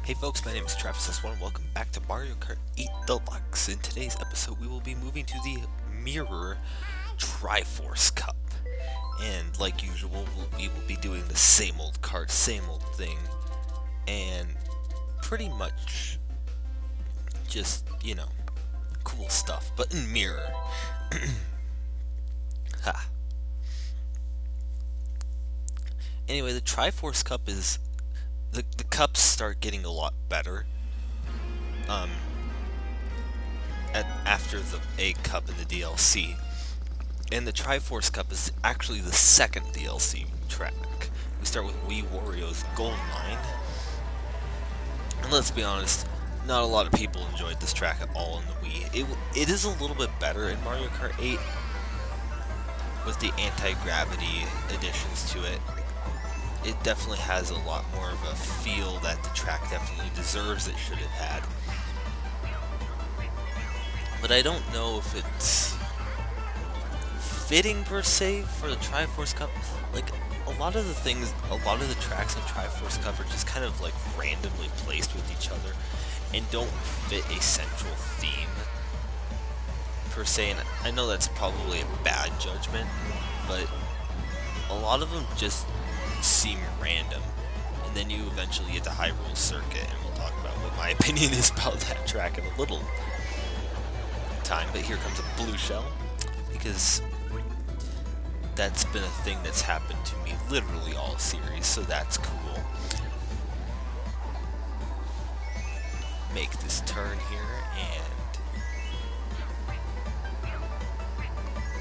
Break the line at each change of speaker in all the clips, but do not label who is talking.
Hey folks, my name is Triforce and welcome back to Mario Kart 8 Deluxe. In today's episode, we will be moving to the Mirror Triforce Cup. And like usual, we will be doing the same old kart, same old thing. And pretty much just, cool stuff, but in Mirror. Ha. Anyway, the Triforce Cup is... The cups start getting a lot better after the A Cup in the DLC. And the Triforce Cup is actually the second DLC track. We start with Wii Wario's Gold Mine. And let's be honest, not a lot of people enjoyed this track at all in the Wii. It is a little bit better in Mario Kart 8 with the anti-gravity additions to it. It definitely has a lot more of a feel that the track definitely deserves it should have had. But I don't know if it's fitting per se for the Triforce Cup. Like, a lot of the tracks in Triforce Cup are just kind of like randomly placed with each other and don't fit a central theme per se. And I know that's probably a bad judgment, but a lot of them just seem random, and then you eventually get to Hyrule Circuit, and we'll talk about what my opinion is about that track in a little time. But here comes a blue shell, because that's been a thing that's happened to me literally all series, so that's cool. Make this turn here, and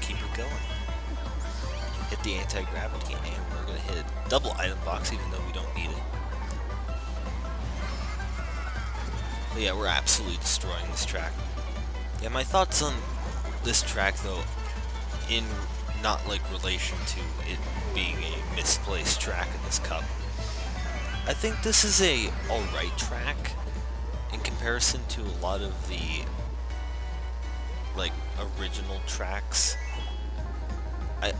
keep it going. Hit the anti-gravity, and we're going to hit a double item box even though we don't need it. But yeah, we're absolutely destroying this track. Yeah, my thoughts on this track though, in not like relation to it being a misplaced track in this cup. I think this is a alright track in comparison to a lot of the like original tracks.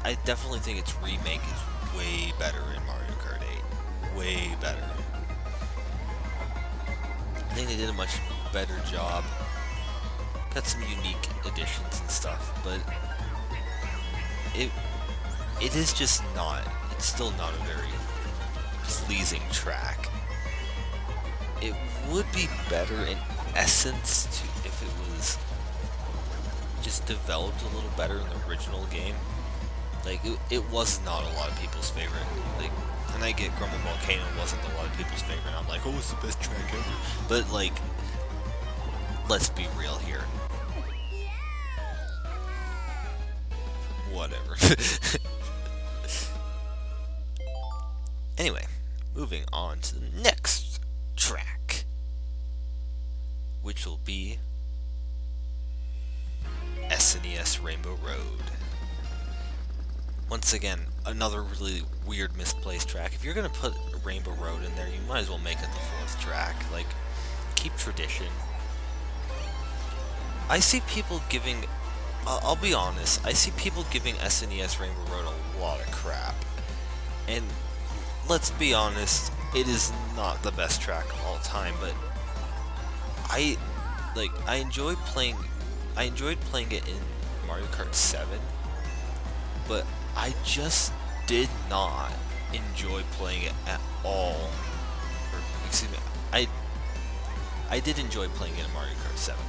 I definitely think its remake is way better in Mario Kart 8. Way better. I think they did a much better job. Got some unique additions and stuff, but it is just not. It's still not a very pleasing track. It would be better in essence if it was just developed a little better in the original game. Like, it was not a lot of people's favorite. Like, and I get Grumble Volcano wasn't a lot of people's favorite. I'm like, oh, it's the best track ever. But, like, let's be real here. Whatever. Anyway, moving on to the next track, which will be SNES Rainbow Road. Once again, another really weird misplaced track. If you're gonna put Rainbow Road in there, you might as well make it the fourth track. Like, keep tradition. I see people giving... I'll be honest, I see people giving SNES Rainbow Road a lot of crap. And let's be honest, it is not the best track of all time, but I enjoyed playing it in Mario Kart 7, but I just did not enjoy playing it at all. Or, excuse me, I did enjoy playing it in Mario Kart 7.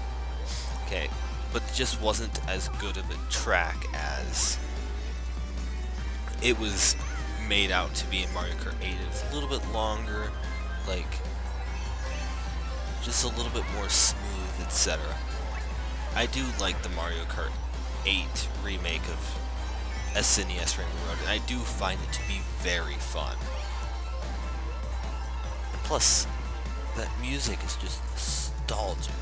Okay, but it just wasn't as good of a track as it was made out to be in Mario Kart 8. It was a little bit longer, like, just a little bit more smooth, etc. I do like the Mario Kart 8 remake of SNES Rainbow Road, and I do find it to be very fun. And plus, that music is just nostalgic.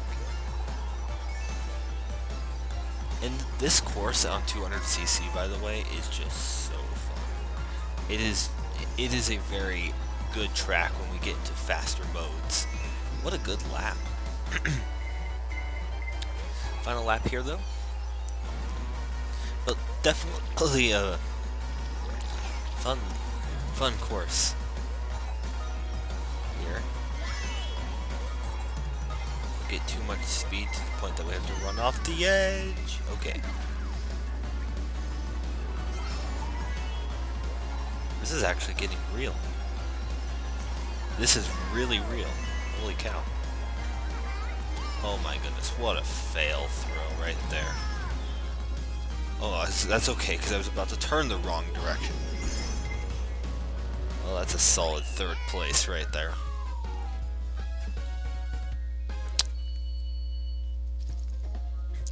And this course on 200cc, by the way, is just so fun. It is a very good track when we get into faster modes. What a good lap. Final lap here, though. But definitely a fun course here. too much speed to the point that we have to run off the edge. Okay. This is actually getting real. This is really real. Holy cow. Oh my goodness, what a fail throw right there. Oh, that's okay, because I was about to turn the wrong direction. Well, that's a solid 3rd place right there.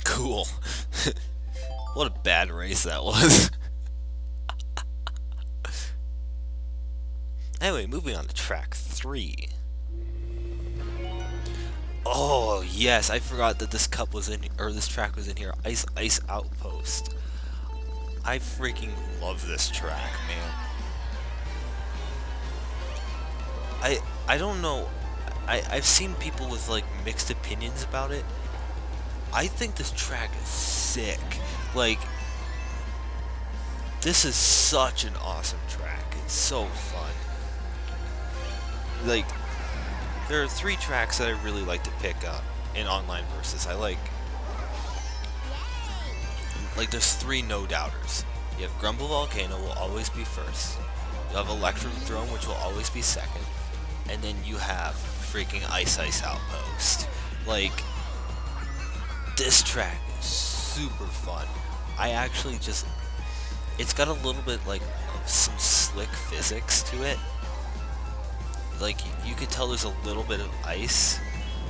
Cool. What a bad race that was. Anyway, moving on to track 3. Oh yes, I forgot that this cup was in, or this track was in here. Ice Outpost. I freaking love this track, man. I don't know. I've seen people with like mixed opinions about it. I think this track is sick. Like, this is such an awesome track. It's so fun. Like, there are 3 tracks that I really like to pick up in online versus. I like there's 3 no doubters. You have Grumble Volcano will always be first. You have Electrodrome, which will always be second. And then you have freaking Ice Outpost. Like, this track is super fun. I actually just, it's got a little bit like of some slick physics to it. Like, you can tell there's a little bit of ice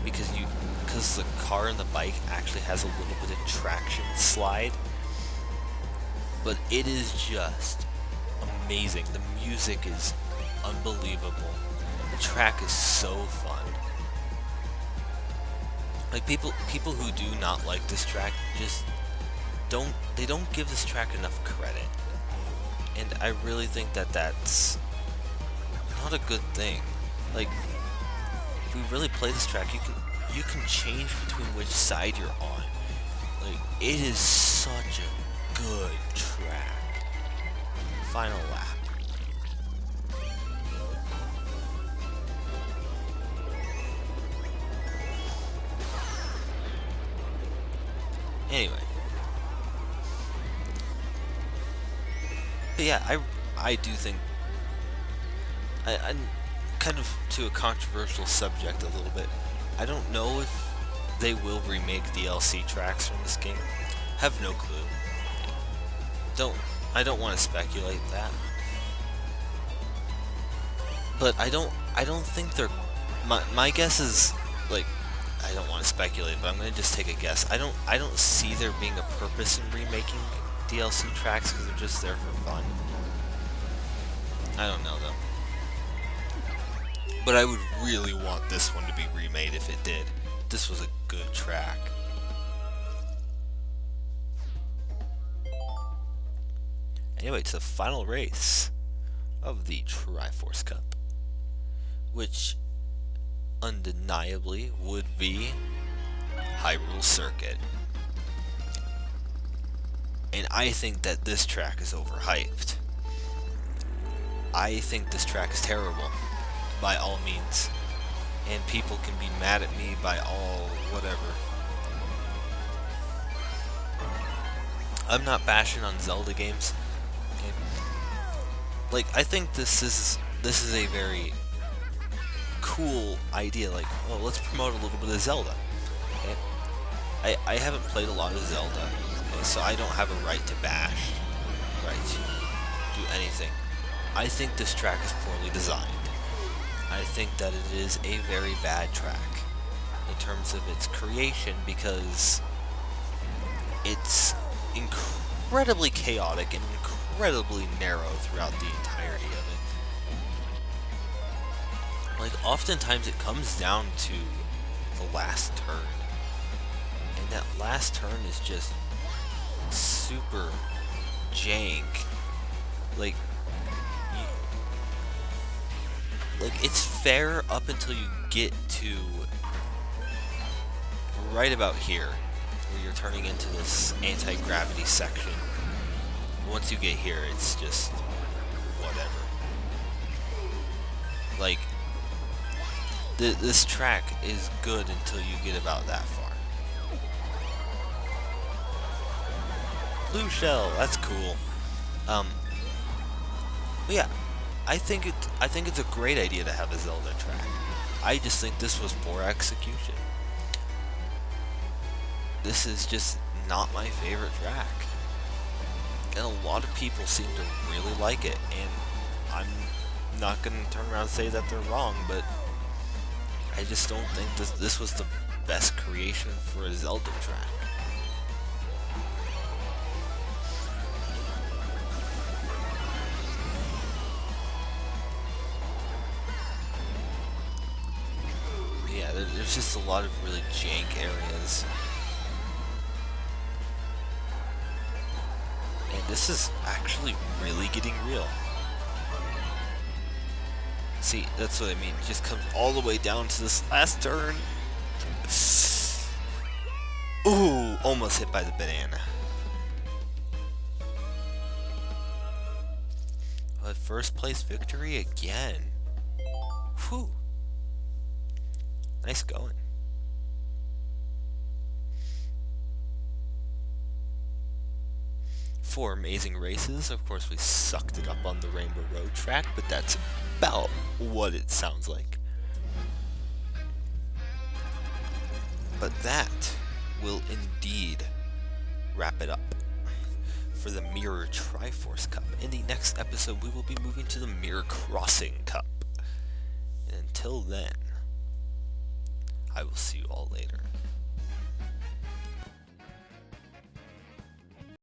because the car and the bike actually has a little bit of traction slide. But it is just amazing. The music is unbelievable. The track is so fun. Like, people who do not like this track just don't give this track enough credit. And I really think that that's not a good thing. Like, if we really play this track, you can change between which side you're on. Like, it is such a good track. Final lap. Anyway. But yeah, I do think I'm kind of to a controversial subject a little bit. I don't know if they will remake DLC tracks from this game. Have no clue. I don't want to speculate that. But I don't think they're, my guess is, like, I don't want to speculate, but I'm going to just take a guess. I don't see there being a purpose in remaking DLC tracks because they're just there for fun. I don't know though. But I would really want this one to be remade if it did. This was a good track. Anyway, to the final race of the Triforce Cup, which undeniably would be Hyrule Circuit. And I think that this track is overhyped. I think this track is terrible, by all means. And people can be mad at me by all whatever. I'm not bashing on Zelda games. Okay? Like, I think this is a very cool idea. Like, oh, let's promote a little bit of Zelda. Okay? I haven't played a lot of Zelda, okay, so I don't have a right to bash, right, to do anything. I think this track is poorly designed. I think that it is a very bad track in terms of its creation because it's incredibly chaotic and incredibly narrow throughout the entirety of it. Like, oftentimes it comes down to the last turn, and that last turn is just super jank. Like, it's fair up until you get to right about here, where you're turning into this anti-gravity section. Once you get here, it's just whatever. Like, This track is good until you get about that far. Blue shell, that's cool. But yeah, I think it's a great idea to have a Zelda track. I just think this was poor execution. This is just not my favorite track. And a lot of people seem to really like it, and I'm not going to turn around and say that they're wrong, but I just don't think this was the best creation for a Zelda track. Yeah, there's just a lot of really jank areas. And this is actually really getting real. See, that's what I mean. It just comes all the way down to this last turn. Ooh, almost hit by the banana. But first place victory again. Whew. Nice going. 4 amazing races. Of course, we sucked it up on the Rainbow Road track, but that's about what it sounds like. But that will indeed wrap it up for the Mirror Triforce Cup. In the next episode, we will be moving to the Mirror Crossing Cup. And until then, I will see you all later.